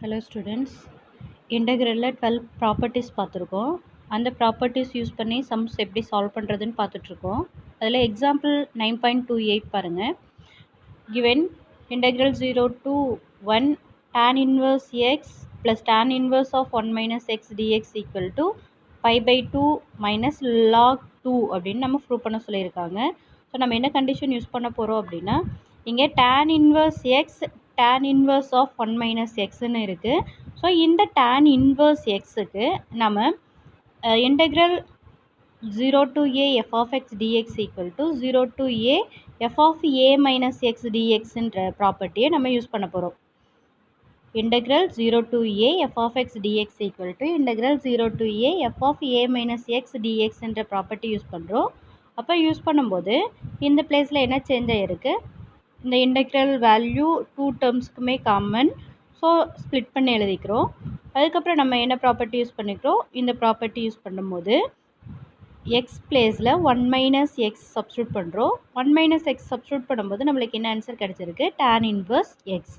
Hello students, integral 12 properties பார்த்துருக்கோம். அந்த properties use பண்ணி சம்ஸ் எப்படி சால்வ் பண்ணுறதுன்னு பார்த்துட்ருக்கோம். அதில் எக்ஸாம்பிள் 9.28 பாருங்கள். given integral 0 to 1 tan inverse x plus tan inverse of 1 minus x dx equal to pi by 2 minus log 2 அப்படின்னு நம்ம ப்ரூவ் பண்ண சொல்லியிருக்காங்க. ஸோ நம்ம என்ன கண்டிஷன் யூஸ் பண்ண போகிறோம் அப்படின்னா, இங்கே tan inverse x tan inverse of 1 minus xன்னு இருக்குது. ஸோ இந்த tan inverse xக்கு நம்ம integral 0 to a f of x dx equal to 0 to a f of a minus x dx என்ற ப்ராப்பர்ட்டியை நம்ம யூஸ் பண்ண போகிறோம். integral 0 to a f of x dx equal to integral 0 to a f of a minus x dx என்ற property use பண்ணுறோம். அப்போ use பண்ணும்போது இந்த பிளேஸில் என்ன சேஞ்ச் ஆகிருக்கு, இந்த இன்டெக்ரல் வேல்யூ டூ டேர்ம்ஸ்க்குமே காமன். ஸோ ஸ்ப்ளிட் பண்ணி எழுதிக்கிறோம். அதுக்கப்புறம் நம்ம என்ன ப்ராப்பர்ட்டி யூஸ் பண்ணிக்கிறோம், இந்த ப்ராப்பர்ட்டி யூஸ் பண்ணும்போது எக்ஸ் பிளேஸில் 1 மைனஸ் எக்ஸ் சப்ஸ்டியூட் பண்ணுறோம். 1 மைனஸ் எக்ஸ் சப்ஸ்டியூட் பண்ணும்போது நம்மளுக்கு என்ன ஆன்சர் கிடச்சிருக்கு, tan இன்வர்ஸ் எக்ஸ்.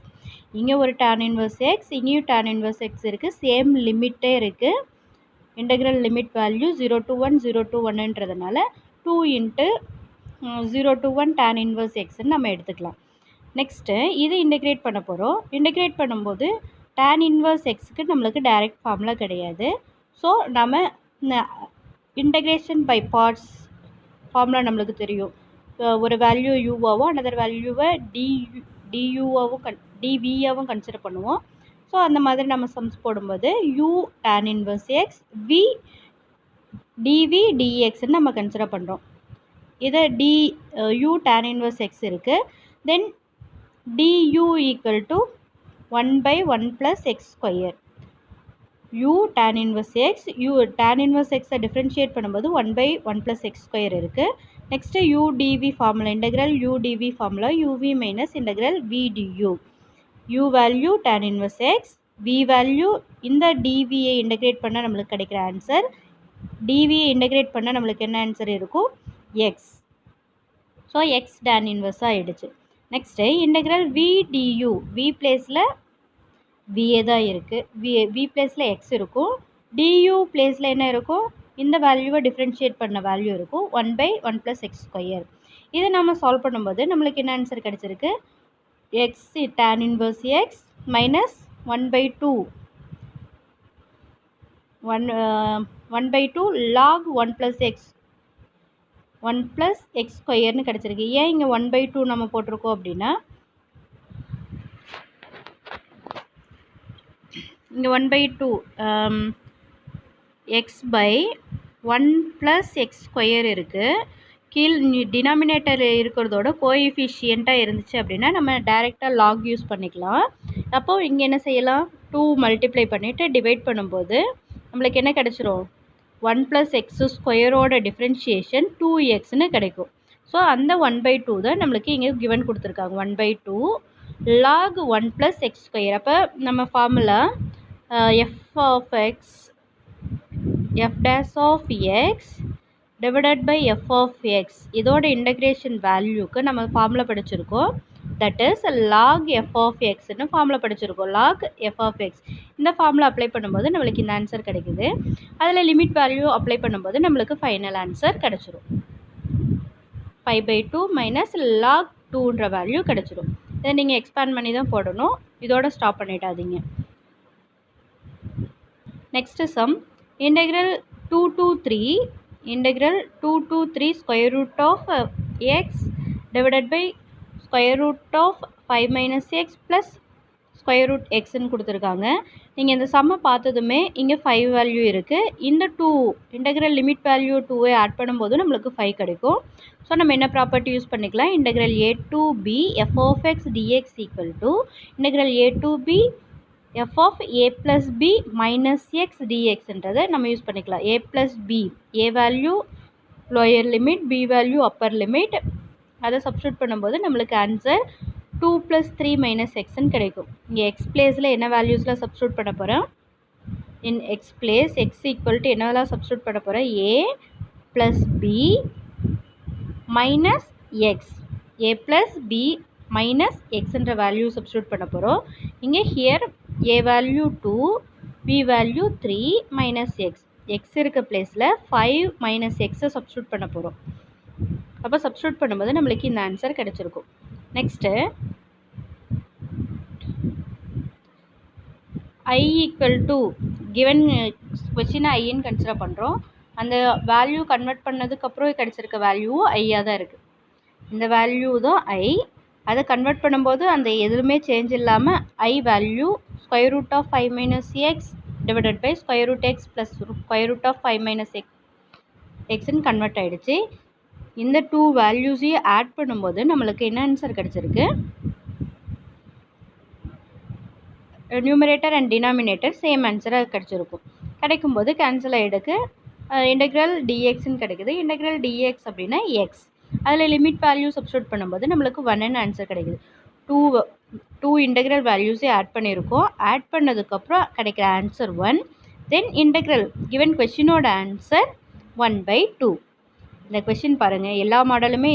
இங்கே ஒரு tan இன்வர்ஸ் எக்ஸ், இங்கேயும் tan இன்வர்ஸ் எக்ஸ் இருக்குது. சேம் லிமிட்டே இருக்குது. Integral limit value 0 to 1 0 to 1ன்றதுனால 2 இன்ட்டு 0 to 1 tan இன்வர்ஸ் எக்ஸ்ன்னு நம்ம எடுத்துக்கலாம். நெக்ஸ்ட்டு இது இன்டெகிரேட் பண்ண போகிறோம். இன்டெகிரேட் பண்ணும்போது tan இன்வர்ஸ் எக்ஸுக்கு நம்மளுக்கு டைரக்ட் ஃபார்முலா கிடையாது. ஸோ நம்ம இன்டெகிரேஷன் பை பார்ட்ஸ் ஃபார்முலா நம்மளுக்கு தெரியும். ஒரு வேல்யூ யூவாகவும் அனதர் வேல்யூவை டியூவாகவும் டிவியாகவும் கன்சிடர் பண்ணுவோம். ஸோ அந்த மாதிரி நம்ம சம்ஸ் போடும்போது u tan inverse X v dv dxன்னு நம்ம கன்சிடர் பண்ணுறோம். இதை u tan இன்வர்ஸ் எக்ஸ் இருக்குது. தென் du equal to 1/1 + x square. u tan inverse X, u tan inverse எக்ஸை டிஃப்ரென்ஷியேட் பண்ணும்போது 1/1 + x ஸ்கொயர் இருக்குது. Next u dv formula, integral u dv formula uv minus integral v du. u value tan inverse X, v value இந்த dvயை integrate பண்ணால் நம்மளுக்கு கிடைக்கிற answer, dvயை integrate பண்ணால் நம்மளுக்கு என்ன ஆன்சர் இருக்கும், எக்ஸ். ஸோ எக்ஸ் tan இன்வர்ஸாக ஆகிடுச்சு. Next integral v du, v பிளேஸில் விஏ தான் இருக்குது, v பிளேஸில் எக்ஸ் இருக்கும். du பிளேஸில் என்ன இருக்கும், இந்த வேல்யூவை டிஃப்ரென்ஷியேட் பண்ண வேல்யூ இருக்கும் 1/1 + x ஸ்கொயர். இதை நம்ம சால்வ் பண்ணும்போது நம்மளுக்கு என்ன ஆன்சர் கிடச்சிருக்கு, X tan inverse X minus 1/2 1/2 log 1 + x 1 + x ஸ்கொயர்னு கிடச்சிருக்கு. ஏன் இங்கே 1/2 நம்ம போட்டிருக்கோம் அப்படின்னா, இங்கே 1/2 எக்ஸ் பை 1 + x ஸ்கொயர் இருக்குது. கீழ் டினாமினேட்டர் இருக்கிறதோட கோஎஃபிஷியண்ட்டாக இருந்துச்சு அப்படின்னா நம்ம டைரெக்டாக லாக் யூஸ் பண்ணிக்கலாம். அப்போது இங்கே என்ன செய்யலாம், 2 மல்டிப்ளை பண்ணிவிட்டு டிவைட் பண்ணும்போது நம்மளுக்கு என்ன கிடச்சிரும், 1 + x ஸ்கொயரோட டிஃப்ரென்ஷியேஷன் 2xன்னு கிடைக்கும். ஸோ அந்த 1/2 தான் நம்மளுக்கு இங்கே கிவன் கொடுத்துருக்காங்க. 1/2 log 1 + x ஸ்கொயர். அப்போ நம்ம formula f of x f dash of x divided by f of x, இதோட இன்டெகிரேஷன் வேல்யூக்கு நம்ம ஃபார்முலா படிச்சிருக்கோம். That is log f of xன்னு ஃபார்முலா படிச்சிருக்கோம். log f of x இந்த ஃபார்முலா அப்ளை பண்ணும்போது நம்மளுக்கு இந்த ஆன்சர் கிடைக்குது. அதில் லிமிட் வேல்யூ அப்ளை பண்ணும்போது நம்மளுக்கு ஃபைனல் ஆன்சர் கிடச்சிரும். π/2 மைனஸ் log 2ன்ற வேல்யூ கிடச்சிரும். இதை நீங்கள் எக்ஸ்பேண்ட் பண்ணி தான் போடணும், இதோட ஸ்டாப் பண்ணிடாதீங்க. Next sum, integral 2 to 3 integral 2 to 3 square root of x divided by square root of 5 minus x plus square root எக்ஸ்ன்னு கொடுத்துருக்காங்க. நீங்கள் இந்த சம்மை பார்த்ததுமே இங்கே 5 வேல்யூ இருக்குது. இந்த 2 இன்டெக்ரல் லிமிட் வேல்யூ 2வை ஆட் பண்ணும்போது நம்மளுக்கு 5 கிடைக்கும். ஸோ நம்ம என்ன ப்ராப்பர்ட்டி யூஸ் பண்ணிக்கலாம், integral a to b f of x dx equal to integral a to b f of a plus b minus x dxன்றதை நம்ம யூஸ் பண்ணிக்கலாம். a plus b, a value lower limit, b value upper limit, அதை substitute பண்ணும்போது நம்மளுக்கு answer 2 + 3 minus xன்னு கிடைக்கும். இங்கே X பிளேஸில் என்ன வேல்யூஸில் substitute பண்ண போகிறோம், in x place x equal to என்னவெல்லாம் சப்ஸ்டியூட் பண்ண போகிறோம், a plus b minus x, a plus b minus xன்ற வேல்யூ சப்ஸ்டியூட் பண்ண போகிறோம். இங்கே here a value 2 b value 3 minus x. X இருக்க பிளேஸில் 5 மைனஸ் எக்ஸை சப்ஸ்டியூட் பண்ண போகிறோம். அப்போ சப்ஸ்டியூட் பண்ணும்போது நம்மளுக்கு இந்த ஆன்சர் கிடச்சிருக்கும். Next I equal to given கொஸ்டினை ஐன்னு கன்சிடர் பண்ணுறோம். அந்த வேல்யூ கன்வெர்ட் பண்ணதுக்கப்புறம் கிடச்சிருக்க வேல்யூவும் ஐயாக தான் இருக்குது. இந்த வேல்யூ தான் ஐ. அதை கன்வெர்ட் பண்ணும்போது அந்த எதுவுமே சேஞ்ச் இல்லாமல் I value square root of 5 minus x divided by square root x plus square root of 5 minus எக்ஸ்ன்னு கன்வெர்ட் ஆகிடுச்சு. இந்த டூ வேல்யூஸையும் ஆட் பண்ணும்போது நம்மளுக்கு என்ன ஆன்சர் கிடச்சிருக்கு? நியூமரேட்டர் அண்ட் டினாமினேட்டர் சேம் ஆன்சராக கிடச்சிருக்கும். கிடைக்கும்போது கேன்சல் ஆகிடுக்கு இன்டெக்ரல் டிஎக்ஸ்ன்னு கிடைக்குது. இன்டெக்ரல் டிஎக்ஸ் அப்படின்னா எக்ஸ். அதில் லிமிட் வேல்யூ சப்ஸ்டியூட் பண்ணும்போது நம்மளுக்கு 1ன்னு ஆன்சர் கிடைக்குது. டூ இன்டெக்ரல் வேல்யூஸே ஆட் பண்ணியிருக்கோம். ஆட் பண்ணதுக்கப்புறம் கிடைக்கிற ஆன்சர் 1. தென் இன்டெக்ரல் கிவன் கொஷினோட ஆன்சர் 1/2. இந்த கொஷின் பாருங்கள், எல்லா மாடலுமே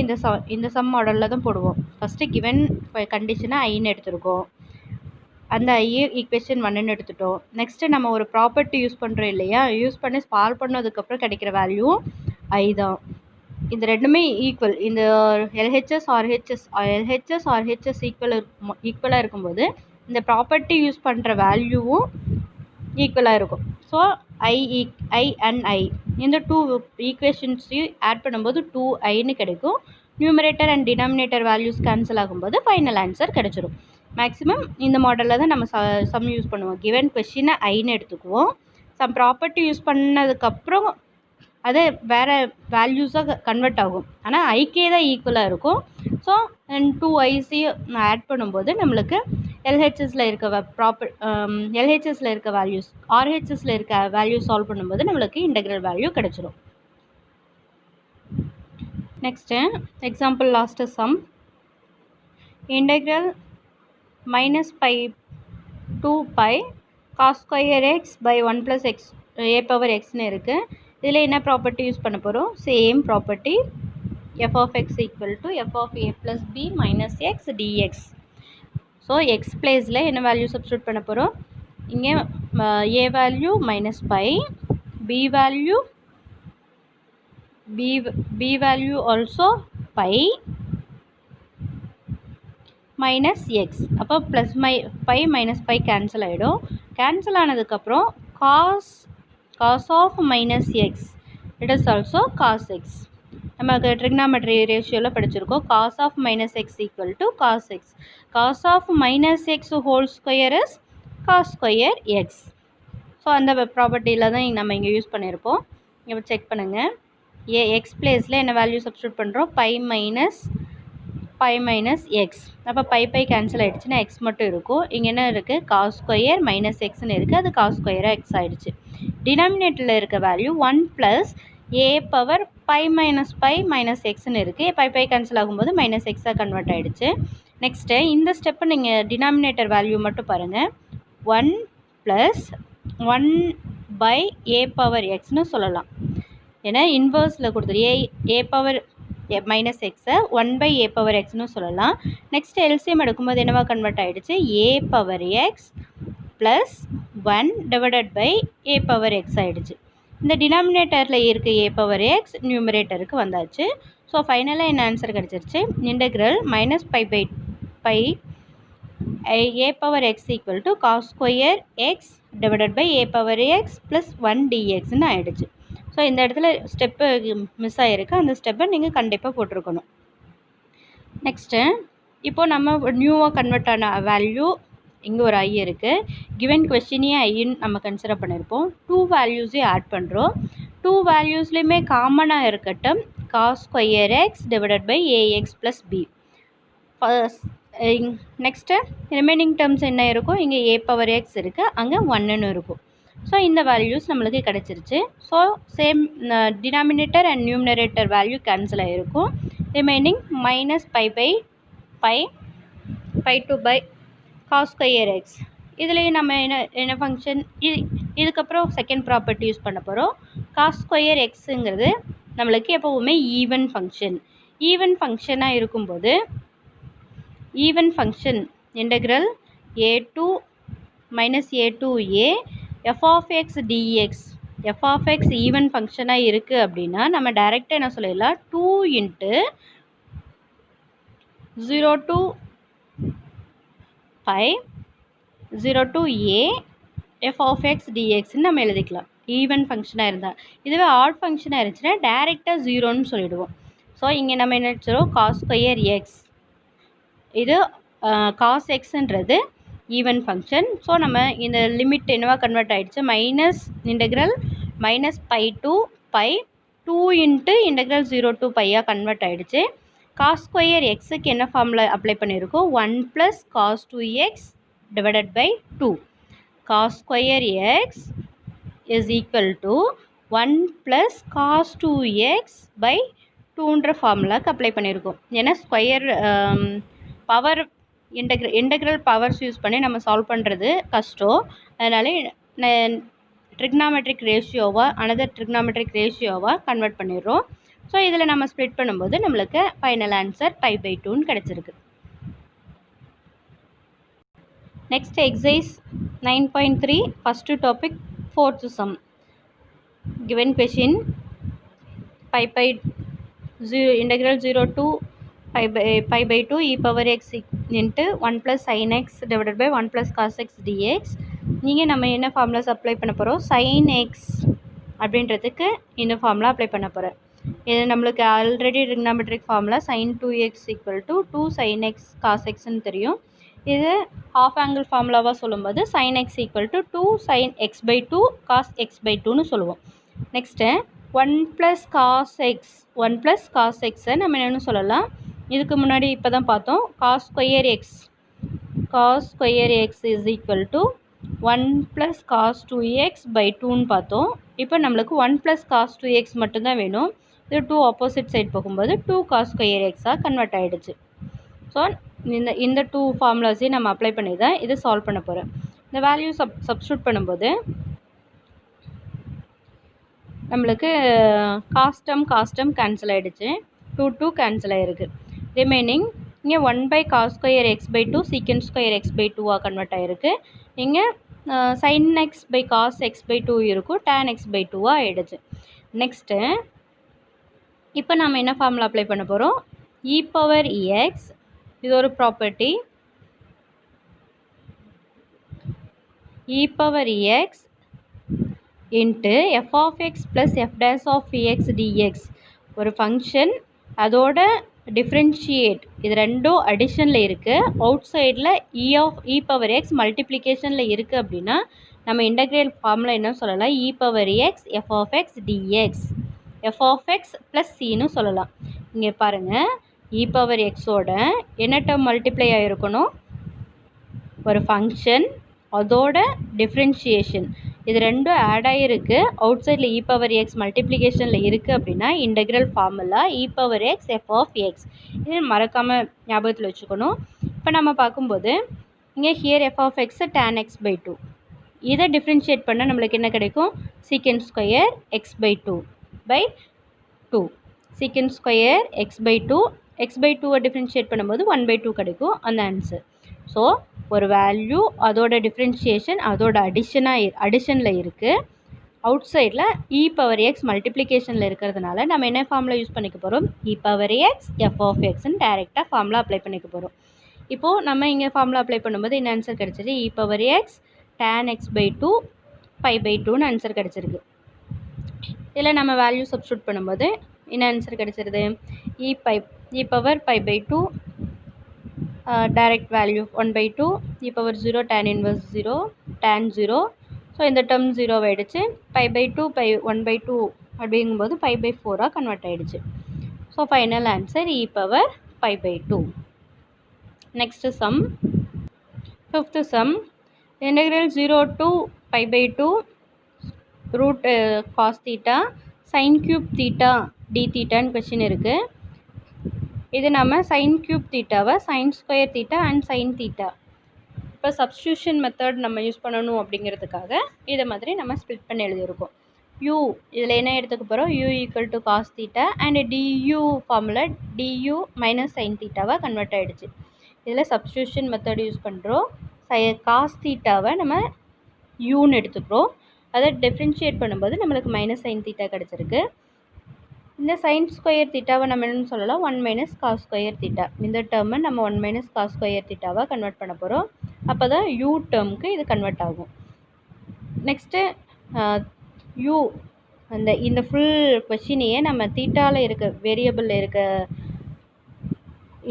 இந்த சம் மாடலில் தான் போடுவோம். ஃபஸ்ட்டு கிவன் கண்டிஷனை ஐன்னு எடுத்திருக்கோம். அந்த ஐஏ ஈக்குவேஷன் 1ன்னு எடுத்துட்டோம். நெக்ஸ்ட்டு நம்ம ஒரு ப்ராப்பர்ட்டி யூஸ் பண்ணுறோம் இல்லையா, யூஸ் பண்ணி சால்வ் பண்ணதுக்கப்புறம் கிடைக்கிற வேல்யூ ஐ தான். இந்த ரெண்டுமே ஈக்குவல். இந்த எல்ஹெச்எஸ் ஆர்ஹெச்எஸ் ஈக்குவலாக இருக்கும்போது இந்த ப்ராப்பர்ட்டி யூஸ் பண்ணுற வேல்யூவும் ஈக்குவலாக இருக்கும். ஸோ ஐ அண்ட் ஐ இந்த டூ ஈக்குவேஷன்ஸையும் ஆட் பண்ணும்போது 2iன்னு கிடைக்கும். Numerator and denominator values cancel ஆகும்போது ஃபைனல் ஆன்சர் கிடச்சிரும். மேக்ஸிமம் இந்த மாடலில் தான் நம்ம சம் யூஸ் பண்ணுவோம். கிவன் கொஷினை ஐன்னு எடுத்துக்குவோம். சம் ப்ராப்பர்ட்டி யூஸ் பண்ணதுக்கப்புறம் அது வேறு வேல்யூஸாக கன்வெர்ட் ஆகும். ஆனால் ஐக்கே தான் ஈக்குவலாக இருக்கும். ஸோ 2iஸையும் ஆட் பண்ணும்போது நம்மளுக்கு எல்ஹெச்எஸில் இருக்க வேல்யூஸ் ஆர்ஹெச்எஸில் இருக்க வேல்யூஸ் சால்வ் பண்ணும்போது நம்மளுக்கு இன்டெக்ரல் வேல்யூ கிடச்சிரும். Next example last sum. Integral minus pi 2 pi cos square x by 1 plus x a power xன்னு இருக்குது. இதில் என்ன ப்ராப்பர்ட்டி யூஸ் பண்ண போகிறோம்? Same property f of x equal to f of a plus b minus x dx. So x பிளேஸில் என்ன value substitute பண்ண போகிறோம்? இங்கே a value minus pi, b value also pi minus x. அப்போ plus pi minus pi cancel ஆகிடும். Cancel ஆனதுக்கப்புறம் cos of minus x it is also cos x. நமக்கு trigonometry ரேஷியோவில் படிச்சிருக்கோம். Cos of minus x equal to cos x. Cos of minus x whole square is cos square x. So அந்த ப்ராப்பர்ட்டியில் தான் நம்ம இங்கே யூஸ் பண்ணியிருப்போம். இங்கே செக் பண்ணுங்கள். எக்ஸ் பிளேஸில் என்ன வேல்யூ சப்ஸ்டியூட் பண்ணுறோம்? Pi minus x. அப்போ பை கேன்சல் ஆகிடுச்சுன்னா எக்ஸ் மட்டும் இருக்கும். இங்கே என்ன இருக்குது? காஸ் ஸ்கொயர் மைனஸ் எக்ஸ்ன்னு இருக்குது. அது காஸ் ஸ்கொயராக எக்ஸ் ஆகிடுச்சு. டினாமினேட்டரில் இருக்க value 1 plus a power pi minus எக்ஸ்ன்னு இருக்குது. பை கேன்சல் ஆகும்போது மைனஸ் எக்ஸாக கன்வெர்ட் ஆகிடுச்சு. நெக்ஸ்ட்டு இந்த ஸ்டெப்பை நீங்கள் டினாமினேட்டர் வேல்யூ மட்டும் பாருங்கள். 1 ப்ளஸ் 1 பை ஏ பவர் எக்ஸ்னு சொல்லலாம். ஏன்னா இன்வர்ஸில் கொடுத்துரு ஏ பவர் மைனஸ் எக்ஸை 1 பை ஏ பவர் எக்ஸ்னு சொல்லலாம். நெக்ஸ்ட் எல்சிஎம் எடுக்கும்போது என்னவா கன்வெர்ட் ஆகிடுச்சு? A power x plus 1 divided by a power x ஆகிடுச்சு. இந்த டினாமினேட்டரில் இருக்க ஏ பவர் எக்ஸ் நியூமரேட்டருக்கு வந்தாச்சு. ஸோ ஃபைனலாக என்ன ஆன்சர் கிடச்சிருச்சு? Integral minus pi a power x equal to cos square x divided by a power x plus 1 டிஎக்ஸ்ன்னு ஆகிடுச்சு. ஸோ இந்த இடத்துல ஸ்டெப்பு மிஸ் ஆகிருக்கு. அந்த ஸ்டெப்பை நீங்கள் கண்டிப்பாக போட்டிருக்கணும். நெக்ஸ்ட்டு இப்போது நம்ம நியூவாக கன்வெர்ட் ஆன வேல்யூ இங்கே ஒரு ஐ இருக்குது. கிவன் கொஸ்டினையே ஐன்னு நம்ம கன்சிடர் பண்ணியிருப்போம். 2 வேல்யூஸையும் ஆட் பண்ணுறோம். 2 வேல்யூஸ்லேயுமே காமனாக இருக்கட்டும் cos square x divided by a x plus b. Next remaining terms என்ன இருக்கும்? இங்கே ஏ பவர் எக்ஸ் இருக்குது, அங்கே 1ன்னு இருக்கும். ஸோ இந்த வேல்யூஸ் நம்மளுக்கு கிடச்சிருச்சு. So same denominator and numerator value cancel ஆகிருக்கும். Remaining minus pi 2 by cos square x. இதுலேயும் நம்ம என்ன ஃபங்க்ஷன் இதுக்கப்புறம் செகண்ட் ப்ராப்பர்ட்டி யூஸ் பண்ண போகிறோம். காஸ் ஸ்கொயர் எக்ஸுங்கிறது நம்மளுக்கு எப்போவுமே ஈவன் ஃபங்க்ஷனாக இருக்கும்போது even function integral a to minus a to a f of x dx. f of x even ஃபங்க்ஷனாக இருக்குது அப்படின்னா நம்ம டைரெக்டாக என்ன சொல்லலாம், 2 into 0 to pi 0 to a f of x dxன்னு நம்ம எழுதிக்கலாம் ஈவன் ஃபங்க்ஷனாக இருந்தால். இதுவே ஆட் ஃபங்க்ஷனாக இருந்துச்சுன்னா டைரெக்டாக 0ன்னு சொல்லிவிடுவோம். ஸோ இங்கே நம்ம என்ன வச்சுருவோம், காஸ் ஸ்கொயர் எக்ஸ், இது காஸ் எக்ஸுன்றது ஈவன் ஃபங்க்ஷன். ஸோ நம்ம இந்த லிமிட் என்னவா கன்வெர்ட் ஆகிடுச்சு, minus integral minus pi to pi 2 into integral 0 to பையாக கன்வெர்ட் ஆகிடுச்சு. காஸ் ஸ்கொயர் எக்ஸுக்கு என்ன ஃபார்மில் அப்ளை பண்ணியிருக்கோம், 1 + cos 2x divided by 2. Cos square x is equal to 1 + cos 2x by 2ன்ற ஃபார்முலாவுக்கு அப்ளை பண்ணியிருக்கோம். ஏன்னா square power integral powers use பண்ணி நம்ம சால்வ் பண்ணுறது கஷ்டம். அதனால ட்ரிக்னாமெட்ரிக் ரேஷியோவாக அனதர் ட்ரிக்னாமெட்ரிக் ரேஷியோவாக கன்வெர்ட் பண்ணிடுறோம். ஸோ இதில் நம்ம ஸ்ப்ளிட் பண்ணும்போது நம்மளுக்கு ஃபைனல் ஆன்சர் π/2ன்னு கிடச்சிருக்கு. Next exercise 9.3 first topic 4th sum. given question integral 0 to π/2 e power x into 1 + sin x divided by 1 + cos x dx. நீங்கள் நம்ம என்ன ஃபார்முலாஸ் அப்ளை பண்ண போகிறோம், sin x அப்படின்றதுக்கு இந்த ஃபார்முலா அப்ளை பண்ண போகிறேன். இது நம்மளுக்கு already trigonometric formula sin 2x = 2 sin x cos xன்னு தெரியும். இது ஹாஃப் ஆங்கிள் ஃபார்முலாவாக சொல்லும்போது sin x = 2 sin x/2 cos x/2ன்னு சொல்லுவோம். நெக்ஸ்ட்டு 1 + cos x 1 + cos xை நம்ம என்னென்னு சொல்லலாம், இதுக்கு முன்னாடி இப்போ தான் பார்த்தோம், cos square x is equal to 1 + cos 2x/2ன்னு பார்த்தோம். இப்போ நம்மளுக்கு 1 + cos 2x மட்டும்தான் வேணும். இது 2 ஆப்போசிட் சைட் போகும்போது 2 cos square xஆக கன்வெர்ட் ஆகிடுச்சு. ஸோ இந்த 2 ஃபார்முலாஸையும் நம்ம அப்ளை பண்ணி தான் இதை சால்வ் பண்ண போகிறேன். இந்த வேல்யூ சப்ஸ்டியூட் பண்ணும்போது நம்மளுக்கு காஸ்டம் கேன்சல் ஆகிடுச்சு, 2 கேன்சல் ஆகிருக்கு. ரிமைனிங் இங்கே 1/cos square x/2 secant square x/2ஆக கன்வெர்ட் ஆகிருக்கு. இங்கே sin x/cos x/2 இருக்கும், tan x/2ஆக ஆகிடுச்சு. நெக்ஸ்ட்டு இப்போ நம்ம என்ன ஃபார்முலா அப்ளை பண்ண போகிறோம், e power ex, இது ஒரு property, e power ex into f of x plus f dash of x dx. ஒரு ஃபங்க்ஷன் அதோட டிஃப்ரென்ஷியேட், இது ரெண்டும் அடிஷனில் இருக்குது, அவுட் சைடில் e power x மல்டிப்ளிகேஷனில் இருக்குது அப்படின்னா நம்ம இன்டெக்ரல் ஃபார்முலா என்ன சொல்லலாம், e power x f of x dx, f of x plus cன்னு சொல்லலாம். இங்கே பாருங்கள், e power xோட என்ன டேர்ம் மல்டிப்ளை ஆகிருக்கணும், ஒரு ஃபங்க்ஷன் அதோட டிஃப்ரென்ஷியேஷன், இது ரெண்டும் ஆட் ஆகிருக்கு, அவுட் சைடில் e power x மல்டிப்ளிகேஷனில் இருக்குது அப்படின்னா integral formula e power x f of x. இது மறக்காமல் ஞாபகத்தில் வச்சுக்கணும். இப்போ நம்ம பார்க்கும்போது இங்கே here f of x tan x/2, இதை டிஃப்ரென்ஷியேட் பண்ணால் நம்மளுக்கு என்ன கிடைக்கும், secant square x/2 by 2, secant square x/2, x/2வை differentiate பண்ணும்போது 1/2 கிடைக்கும் அந்த ஆன்சர். ஸோ ஒரு வேல்யூ அதோட டிஃப்ரென்ஷியேஷன் அதோட அடிஷனில் இருக்குது, அவுட் சைடில் e power x மல்டிப்ளிகேஷனில் இருக்கிறதுனால நம்ம என்ன ஃபார்முலா யூஸ் பண்ணிக்க போகிறோம், e power x f of xன்னு டைரெக்டாக ஃபார்முலா அப்ளை பண்ணிக்க போகிறோம். இப்போது நம்ம இங்கே ஃபார்முலா அப்ளை பண்ணும்போது என்ன ஆன்சர் கிடச்சிது, e power x tan x/2 π/2ன்னு ஆன்சர் கிடச்சிருக்கு. இதில் நம்ம வேல்யூ சப்ஸ்டியூட் பண்ணும்போது என்ன ஆன்சர் கிடச்சிருது, e power π/2 direct value 1/2, e power 0 tan inverse 0 tan 0. So இந்த டேர்ம் 0 ஆகிடுச்சு, π/2 1/2 அப்படிங்கும்போது π/4ஆக கன்வெர்ட் ஆகிடுச்சு. So final answer e power π/2. Next sum, 5th sum, integral 0 to π/2 root cos theta sin cube theta d thetaன்னு question இருக்குது. இது நம்ம sin cube தீட்டாவை sin square theta and sin theta இப்போ சப்ஸ்டியூஷன் மெத்தட் நம்ம யூஸ் பண்ணணும் அப்படிங்கிறதுக்காக இதை மாதிரி நம்ம ஸ்ப்ளிட் பண்ணி எழுதியிருக்கோம். u இதில் என்ன எடுத்துக்க போகிறோம், u = cos theta and du formula du - sin thetaவாக கன்வெர்ட் ஆகிடுச்சு. இதில் சப்ஸ்டியூஷன் மெத்தட் யூஸ் பண்ணுறோம். காஸ் தீட்டாவை நம்ம யூன்னு எடுத்துக்கிறோம். அதை டிஃப்ரென்ஷியேட் பண்ணும்போது நம்மளுக்கு மைனஸ் சைன் தீட்டா கிடச்சிருக்கு. இந்த சைன் ஸ்கொயர் தீட்டாவை நம்ம என்னென்னு சொல்லலாம், 1 மைனஸ் காஸ் ஸ்கொயர் தீட்டா. இந்த டேர்மை நம்ம 1 மைனஸ் காஸ் ஸ்கொயர் தீட்டாவாக கன்வெர்ட் பண்ண போகிறோம். அப்போ தான் யூ டேர்முக்கு இது கன்வெர்ட் ஆகும். நெக்ஸ்ட்டு யூ இந்த ஃபுல் கொஷினையே நம்ம தீட்டாவில் இருக்க வேரியபிளில் இருக்க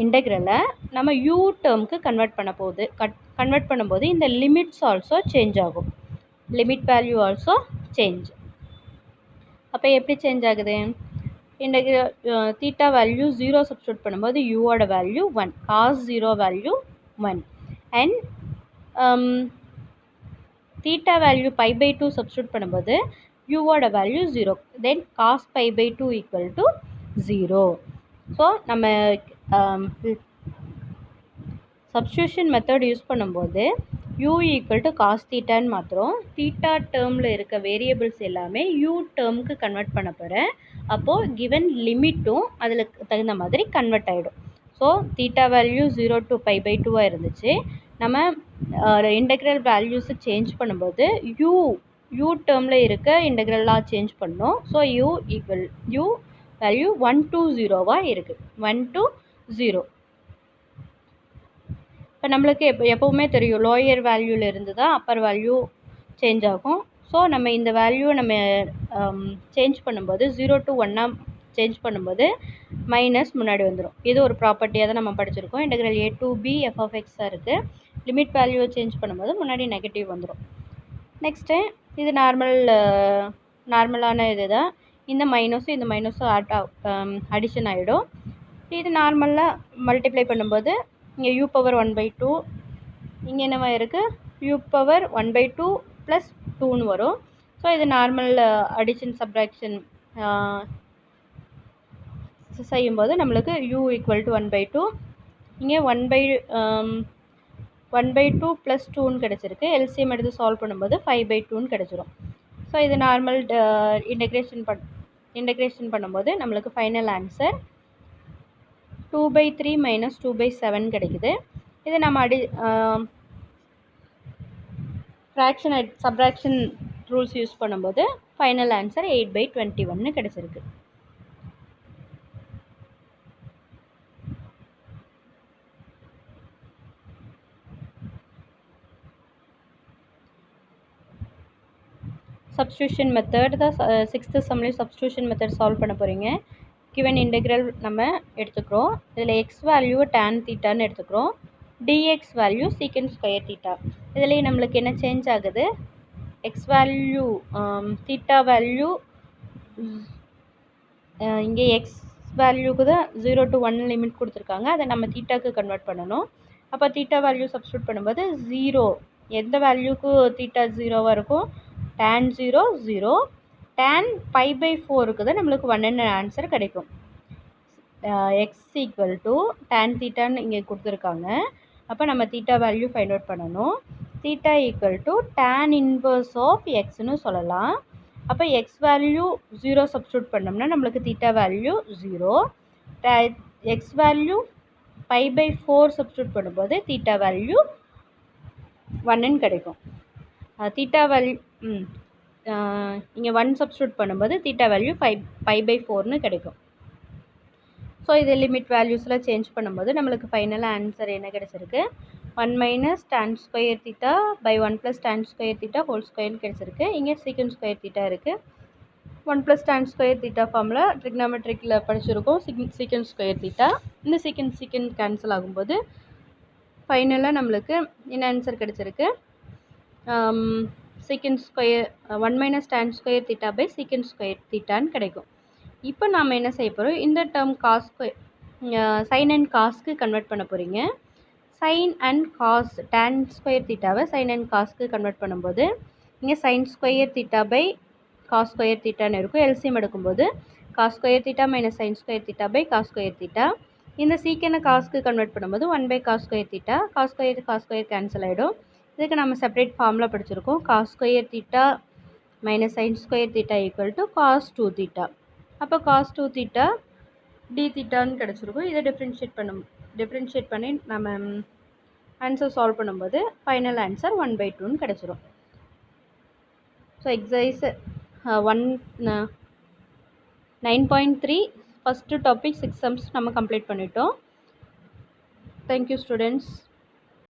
இன்டெக்ரலை நம்ம யூ டேர்முக்கு கன்வெர்ட் பண்ண போகுது. கன்வெர்ட் பண்ணும்போது இந்த லிமிட்ஸ் ஆல்சோ சேஞ்ச் ஆகும். Limit value also change. அப்போ எப்படி சேஞ்ச் ஆகுது? தீட்டா வேல்யூ 0 சப்ஸ்டியூட் பண்ணும்போது யூவோட value 1, cos 0 value 1 and theta value π/2 substitute பண்ணும்போது யூவோட value 0, then cos π/2 equal to 0. So நம்ம சப்ஸ்டியூஷன் மெத்தட் யூஸ் பண்ணும்போது யூ ஈக்குவல் டு காஸ் தீட்டான்னு மாத்திரம் தீட்டா டேர்மில் இருக்க வேரியபிள்ஸ் எல்லாமே யூ டேர்முக்கு கன்வெர்ட் பண்ண போகிறேன். அப்போது கிவன் லிமிட்டும் அதில் தகுந்த மாதிரி கன்வெர்ட் ஆகிடும். ஸோ தீட்டா வேல்யூ 0 to π/2 இருந்துச்சு. நம்ம இன்டெக்ரல் வேல்யூஸை சேஞ்ச் பண்ணும்போது யூ டேர்மில் இருக்க இன்டெக்ரலாக சேஞ்ச் பண்ணோம். ஸோ யூ வேல்யூ 1 to 0 இருக்குது. 1 to 0. இப்போ நம்மளுக்கு எப்போவுமே தெரியும் லோயர் வேல்யூவில் இருந்து தான் அப்பர் வேல்யூ சேஞ்ச் ஆகும். ஸோ நம்ம இந்த வேல்யூவை நம்ம சேஞ்ச் பண்ணும்போது 0 to 1 சேஞ்ச் பண்ணும்போது மைனஸ் முன்னாடி வந்துடும். இது ஒரு ப்ராப்பர்ட்டியாக தான் நம்ம படிச்சிருக்கோம். இன்டெக்ரல் a to b f(x)ஆக இருக்குது. லிமிட் வேல்யூவை சேஞ்ச் பண்ணும்போது முன்னாடி நெகட்டிவ் வந்துடும். நெக்ஸ்ட்டு இது நார்மலான இது தான். இந்த மைனஸும் அடிஷன் ஆகிடும். இது நார்மலாக மல்டிப்ளை பண்ணும்போது இங்கே u பவர் 1/2, இங்கே என்னவா இருக்குது u பவர் 1/2 ப்ளஸ் 2ன்னு வரும். ஸோ இது நார்மல் அடிஷன் சப்ராக்ஷன் செய்யும்போது நம்மளுக்கு u ஈக்குவல் டு 1/2, இங்கே 1/2 ப்ளஸ் 2ன்னு கிடச்சிருக்கு. எல்சிஎம் எடுத்து சால்வ் பண்ணும்போது 5/2ன்னு கிடச்சிரும். ஸோ இது நார்மல் இன்டெக்ரேஷன் பண்ணும்போது நம்மளுக்கு ஃபைனல் ஆன்சர் 2/3 மைனஸ் 2/7 கிடைக்குது. இது நம்ம சப்ராக்ஷன் ரூல்ஸ் யூஸ் பண்ணும்போது ஃபைனல் ஆன்சர் 8/21 கிடச்சிருக்கு. சப்ஸ்டியூஷன் மெத்தட் தான் 6th சம்லேயும் சப்ஸ்டியூஷன் மெத்தட் சால்வ் பண்ண போகிறீங்க. கிவன் இன்டெக்ரல் நம்ம எடுத்துக்கிறோம். இதில் எக்ஸ் வேல்யூ tan தீட்டான்னு எடுத்துக்கிறோம். டிஎக்ஸ் வேல்யூ சீக்கன் ஸ்கொயர் தீட்டா. இதுலேயே நம்மளுக்கு என்ன சேஞ்ச் ஆகுது? எக்ஸ் வேல்யூ தீட்டா வேல்யூ இங்கே எக்ஸ் வேல்யூக்கு தான் 0 to 1 லிமிட் கொடுத்துருக்காங்க. அதை நம்ம தீட்டாக்கு கன்வெர்ட் பண்ணணும். அப்போ தீட்டா வேல்யூ சப்ஸ்டியூட் பண்ணும்போது 0, எந்த வேல்யூக்கு தீட்டா 0வாக இருக்கும்? tan 0 0, tan π/4க்கு தான் நம்மளுக்கு 1ன்னு ஆன்சர் கிடைக்கும். எக்ஸ் ஈக்குவல் டு tan தீட்டான்னு இங்கே கொடுத்துருக்காங்க. அப்போ நம்ம தீட்டா வேல்யூ ஃபைண்ட் அவுட் பண்ணணும். Theta equal to tan inverse of எக்ஸ்னு சொல்லலாம். அப்போ எக்ஸ் வேல்யூ 0 சப்ஸ்டியூட் பண்ணோம்னா நம்மளுக்கு theta value 0, x value π/4 substitute பண்ணும்போது தீட்டா வேல்யூ 1ன்னு கிடைக்கும். தீட்டா வேல்யூ இங்கே 1 சப்ஸ்டியூட் பண்ணும்போது தீட்டா வேல்யூ π/4ன்னு கிடைக்கும். ஸோ இது லிமிட் வேல்யூஸில் சேஞ்ச் பண்ணும்போது நம்மளுக்கு ஃபைனல் ஆன்சர் என்ன கிடச்சிருக்கு? 1 minus tan square theta by 1 plus tan square theta whole ஸ்கொயர்னு கிடச்சிருக்கு. இங்கே சீக்கன் ஸ்கொயர் தீட்டா இருக்குது. 1 ப்ளஸ் tan ஸ்கொயர் தீட்டா ஃபார்மில் ட்ரிக்னாமெட்ரிக்கில் படிச்சிருக்கோம். சீக்கன் ஸ்கொயர் தீட்டா இந்த சீக்கன் கேன்சல் ஆகும்போது ஃபைனலாக நம்மளுக்கு என்ன ஆன்சர் கிடச்சிருக்கு? Secant square 1 minus tan square theta by secant square தீட்டான்னு கிடைக்கும். இப்போ நாம் என்ன செய்ய போகிறோம்? இந்த டேர்ம் காஸ் சைன் அண்ட் காஸ்க்கு கன்வெர்ட் பண்ண போகிறீங்க. Sine and cos tan square தீட்டாவை சைன் அண்ட் காஸ்க்கு கன்வெர்ட் பண்ணும்போது இங்கே sine square theta by cos square தீட்டான்னு இருக்கும். எல்சிஎம் எடுக்கும்போது cos square theta minus sine square theta by cos square theta. இந்த சீக்கனை காஸ்க்கு கன்வெர்ட் பண்ணும்போது 1/காஸ் square theta. Cos square cancel ஆகிடும். இதுக்கு நம்ம செப்பரேட் ஃபார்மில் படிச்சிருக்கோம். Cos square theta minus sine square theta equal to cos 2 theta. அப்போ காஸ் 2 தீட்டா டி தீட்டான்னு கிடச்சிருக்கும். இதை டிஃப்ரென்ஷியேட் பண்ணி நம்ம ஆன்சர் சால்வ் பண்ணும்போது ஃபைனல் ஆன்சர் 1/2ன்னு கிடச்சிரும். So exercise 9.3 first topic 6 sums நம்ம கம்ப்ளீட் பண்ணிட்டோம். Thank you students.